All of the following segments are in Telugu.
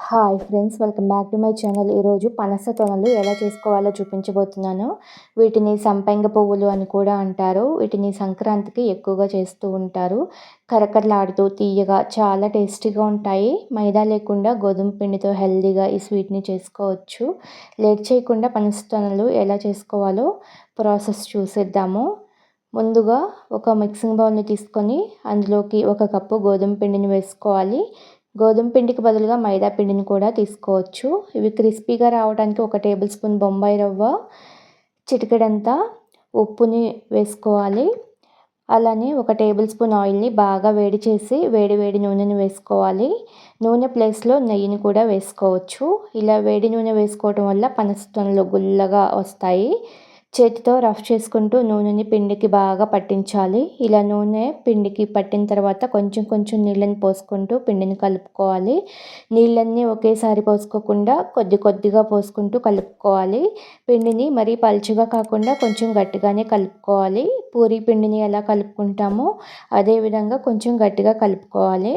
Hi friends, welcome back to my channel. ఈరోజు పనస తొనలు ఎలా చేసుకోవాలో చూపించబోతున్నాను. వీటిని సంపెంగ పువ్వులు అని కూడా అంటారు. వీటిని సంక్రాంతికి ఎక్కువగా చేస్తూ ఉంటారు. కరకరలాడుతూ తీయగా చాలా టేస్టీగా ఉంటాయి. మైదా లేకుండా గోధుమ పిండితో హెల్దీగా ఈ స్వీట్ని చేసుకోవచ్చు. లేట్ చేయకుండా పనస తొనలు ఎలా చేసుకోవాలో ప్రాసెస్ చూసేద్దాము. ముందుగా ఒక మిక్సింగ్ బౌల్ని తీసుకొని అందులోకి 1 కప్పు గోధుమ పిండిని వేసుకోవాలి. గోధుమ పిండికి బదులుగా మైదా పిండిని కూడా తీసుకోవచ్చు. ఇవి క్రిస్పీగా రావడానికి 1 టేబుల్ స్పూన్ బొంబాయి రవ్వ, చిటికెడంతా ఉప్పుని వేసుకోవాలి. అలానే 1 టేబుల్ స్పూన్ ఆయిల్ని బాగా వేడి చేసి వేడి నూనెని వేసుకోవాలి. నూనె ప్లేస్లో నెయ్యిని కూడా వేసుకోవచ్చు. ఇలా వేడి నూనె వేసుకోవడం వల్ల పనస తొనలు గుల్లగా వస్తాయి. చేతితో రఫ్ చేసుకుంటూ నూనెని పిండికి బాగా పట్టించాలి. ఇలా నూనె పిండికి పట్టిన తర్వాత కొంచెం నీళ్ళని పోసుకుంటూ పిండిని కలుపుకోవాలి. నీళ్ళన్నీ ఒకేసారి పోసుకోకుండా కొద్దిగా పోసుకుంటూ కలుపుకోవాలి. పిండిని మరీ పలుచగా కాకుండా కొంచెం గట్టిగానే కలుపుకోవాలి. పూరీ పిండిని ఎలా కలుపుకుంటామో అదేవిధంగా కొంచెం గట్టిగా కలుపుకోవాలి.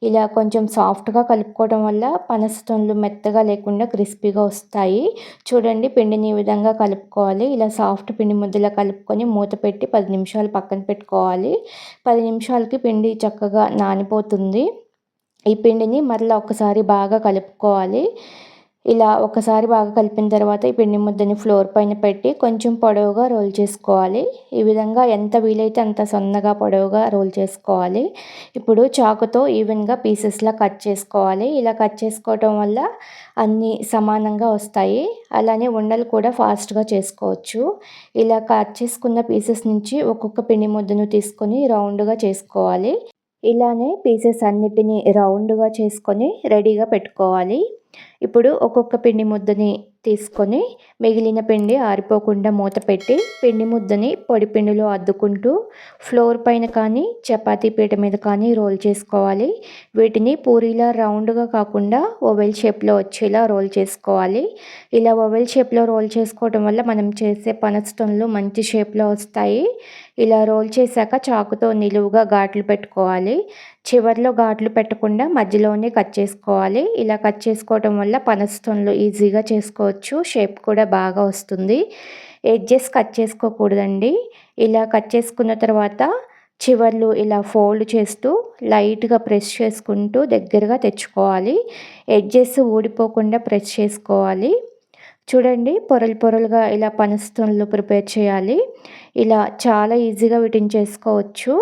ఇలా కొంచెం సాఫ్ట్గా కలుపుకోవడం వల్ల పనస తొనలు మెత్తగా లేకుండా క్రిస్పీగా వస్తాయి. చూడండి, పిండిని ఈ విధంగా కలుపుకోవాలి. ఇలా సాఫ్ట్ పిండి ముద్దలా కలుపుకొని మూత పెట్టి 10 నిమిషాలు పక్కన పెట్టుకోవాలి. 10 నిమిషాలకి పిండి చక్కగా నానిపోతుంది. ఈ పిండిని మరలా ఒకసారి బాగా కలుపుకోవాలి. ఇలా ఒకసారి బాగా కలిపిన తర్వాత ఈ పిండి ముద్దని ఫ్లోర్ పైన పెట్టి కొంచెం పొడవుగా రోల్ చేసుకోవాలి. ఈ విధంగా ఎంత వీలైతే అంత సన్నగా పొడవుగా రోల్ చేసుకోవాలి. ఇప్పుడు చాకుతో ఈవెన్గా పీసెస్లా కట్ చేసుకోవాలి. ఇలా కట్ చేసుకోవటం వల్ల అన్నీ సమానంగా వస్తాయి. అలానే ఉండలు కూడా ఫాస్ట్గా చేసుకోవచ్చు. ఇలా కట్ చేసుకున్న పీసెస్ నుంచి ఒక్కొక్క పిండి ముద్దను తీసుకొని రౌండ్గా చేసుకోవాలి. ఇలానే పీసెస్ అన్నిటినీ రౌండ్గా చేసుకొని రెడీగా పెట్టుకోవాలి. ఇప్పుడు ఒక్కొక్క పిండి ముద్దని తీసుకొని మిగిలిన పిండి ఆరిపోకుండా మూత పెట్టి పిండి ముద్దని పొడి పిండిలో అద్దుకుంటూ ఫ్లోర్ పైన కానీ చపాతీ పీట మీద కానీ రోల్ చేసుకోవాలి. వీటిని పూరీలా రౌండ్గా కాకుండా ఓవెల్ షేప్లో వచ్చేలా రోల్ చేసుకోవాలి. ఇలా ఓవెల్ షేప్లో రోల్ చేసుకోవడం వల్ల మనం చేసే పనస తొనలు మంచి షేప్లో వస్తాయి. ఇలా రోల్ చేశాక చాకుతో నిలువుగా ఘాట్లు పెట్టుకోవాలి. చివర్లో ఘాట్లు పెట్టకుండా మధ్యలోనే కట్ చేసుకోవాలి. ఇలా కట్ చేసుకోవడం వల్ల పనస తొనలు ఈజీగా చేసుకోవచ్చు. షేప్ కూడా బాగా వస్తుంది. ఎడ్జెస్ కట్ చేసుకోకూడదండి. ఇలా కట్ చేసుకున్న తర్వాత చివర్లు ఇలా ఫోల్డ్ చేస్తూ లైట్గా ప్రెస్ చేసుకుంటూ దగ్గరగా తెచ్చుకోవాలి. ఎడ్జెస్ ఊడిపోకుండా ప్రెస్ చేసుకోవాలి. చూడండి, పొరలుగా ఇలా పనస తొనలు ప్రిపేర్ చేయాలి. ఇలా చాలా ఈజీగా వీటిని చేసుకోవచ్చు.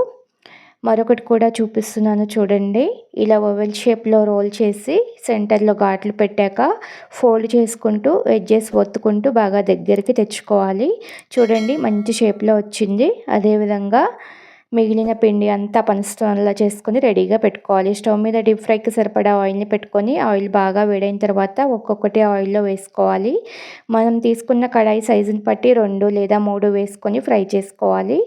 మరొకటి కూడా చూపిస్తున్నాను చూడండి. ఇలా ఓవెల్ షేప్లో రోల్ చేసి సెంటర్లో ఘాట్లు పెట్టాక ఫోల్డ్ చేసుకుంటూ ఎడ్జెస్ ఒత్తుకుంటూ బాగా దగ్గరికి తెచ్చుకోవాలి. చూడండి, మంచి షేప్లో వచ్చింది. అదేవిధంగా మిగిలిన పిండి అంతా పనస తొనలా చేసుకొని రెడీగా పెట్టుకోవాలి. స్టవ్ మీద డీప్ ఫ్రైకి సరిపడా ఆయిల్ని పెట్టుకొని ఆయిల్ బాగా వేడైన తర్వాత ఒక్కొక్కటి ఆయిల్లో వేసుకోవాలి. మనం తీసుకున్న కడాయి సైజుని బట్టి 2 లేదా 3 వేసుకొని ఫ్రై చేసుకోవాలి.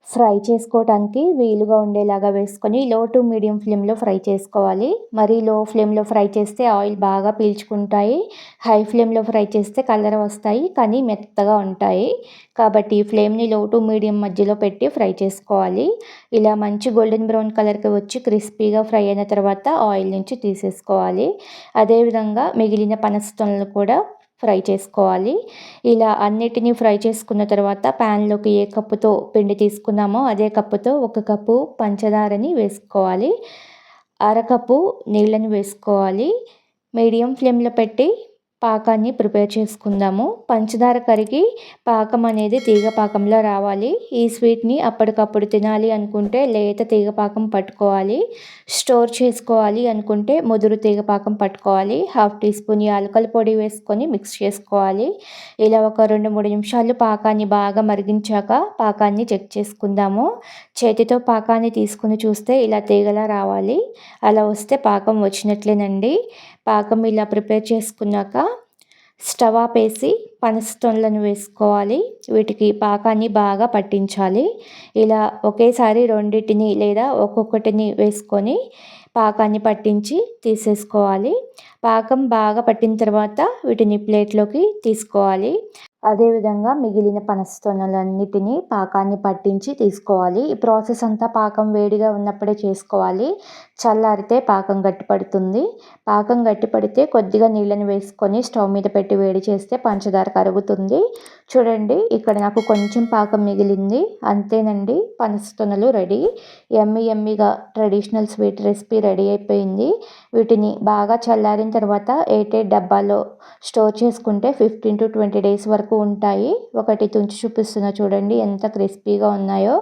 ఫ్రై చేసుకోవడానికి వీలుగా ఉండేలాగా వేసుకొని లో టు మీడియం ఫ్లేమ్లో ఫ్రై చేసుకోవాలి. మరీ లో ఫ్లేమ్లో ఫ్రై చేస్తే ఆయిల్ బాగా పీల్చుకుంటాయి. హై ఫ్లేమ్లో ఫ్రై చేస్తే కలర్ వస్తాయి కానీ మెత్తగా ఉంటాయి. కాబట్టి ఫ్లేమ్ని లో టు మీడియం మధ్యలో పెట్టి ఫ్రై చేసుకోవాలి. ఇలా మంచి గోల్డెన్ బ్రౌన్ కలర్కి వచ్చి క్రిస్పీగా ఫ్రై అయిన తర్వాత ఆయిల్ నుంచి తీసేసుకోవాలి. అదేవిధంగా మిగిలిన పనస తొనలు కూడా ఫ్రై చేసుకోవాలి. ఇలా అన్నిటినీ ఫ్రై చేసుకున్న తర్వాత ప్యాన్లోకి ఏ కప్పుతో పిండి తీసుకున్నామో అదే కప్పుతో 1 కప్పు పంచదారని వేసుకోవాలి. అరకప్పు నీళ్ళని వేసుకోవాలి. మీడియం ఫ్లేమ్లో పెట్టి పాకాన్ని ప్రిపేర్ చేసుకుందాము. పంచదార కరిగి పాకం అనేది తీగ పాకంలో రావాలి. ఈ స్వీట్ని అప్పటికప్పుడు తినాలి అనుకుంటే లేత తీగ పాకం పట్టుకోవాలి. స్టోర్ చేసుకోవాలి అనుకుంటే ముదురు తీగ పాకం పట్టుకోవాలి. 1/2 టీ స్పూన్ యాలకుల పొడి వేసుకొని మిక్స్ చేసుకోవాలి. ఇలా ఒక 2-3 నిమిషాలు పాకాన్ని బాగా మరిగించాక పాకాన్ని చెక్ చేసుకుందాము. చేతితో పాకాన్ని తీసుకుని చూస్తే ఇలా తీగలా రావాలి. అలా వస్తే పాకం వచ్చినట్లేనండి. పాకం ఇలా ప్రిపేర్ చేసుకున్నాక స్టవ్ ఆపేసి పనస తొనలను వేసుకోవాలి. వీటికి పాకాన్ని బాగా పట్టించాలి. ఇలా ఒకేసారి రెండింటిని లేదా ఒక్కొక్కటిని వేసుకొని పాకాన్ని పట్టించి తీసేసుకోవాలి. పాకం బాగా పట్టిన తర్వాత వీటిని ప్లేట్లోకి తీసుకోవాలి. అదేవిధంగా మిగిలిన పనస తొనలన్నిటిని పాకాన్ని పట్టించి తీసుకోవాలి. ఈ ప్రాసెస్ అంతా పాకం వేడిగా ఉన్నప్పుడే చేసుకోవాలి. చల్లారితే పాకం గట్టిపడుతుంది. పాకం గట్టిపడితే కొద్దిగా నీళ్ళని వేసుకొని స్టవ్ మీద పెట్టి వేడి చేస్తే పంచదార కరుగుతుంది. చూడండి ఇక్కడ నాకు కొంచెం పాకం మిగిలింది. అంతేనండి, పనస తొనలు రెడీ. యమ్మీ యమ్మీగా ట్రెడిషనల్ స్వీట్ రెసిపీ రెడీ అయిపోయింది. వీటిని బాగా చల్లారిన తర్వాత ఎయిర్‌టైట్ డబ్బాలో స్టోర్ చేసుకుంటే 15-20 డేస్ వరకు ఉంటాయి. ఒకటి తుంచి చూపిస్తున్నా చూడండి ఎంత క్రిస్పీగా ఉన్నాయో.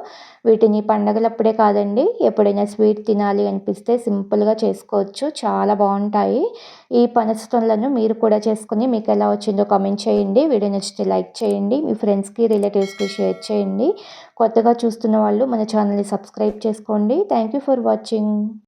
వీటిని పండగలప్పుడే కాదండి, ఎప్పుడైనా స్వీట్ తినాలి అనిపిస్తే సింపుల్‌గా చేసుకోవచ్చు. చాలా బాగుంటాయి. ఈ పనస తొనలను మీరు కూడా చేసుకొని మీకు ఎలా వచ్చిందో కామెంట్ చేయండి. వీడియో నచ్చితే లైక్ చేయండి. మీ ఫ్రెండ్స్‌కి, రిలేటివ్స్‌కి షేర్ చేయండి. కొత్తగా చూస్తున్న వాళ్ళు మన ఛానల్‌ని సబ్స్క్రైబ్ చేసుకోండి. Thank you for watching.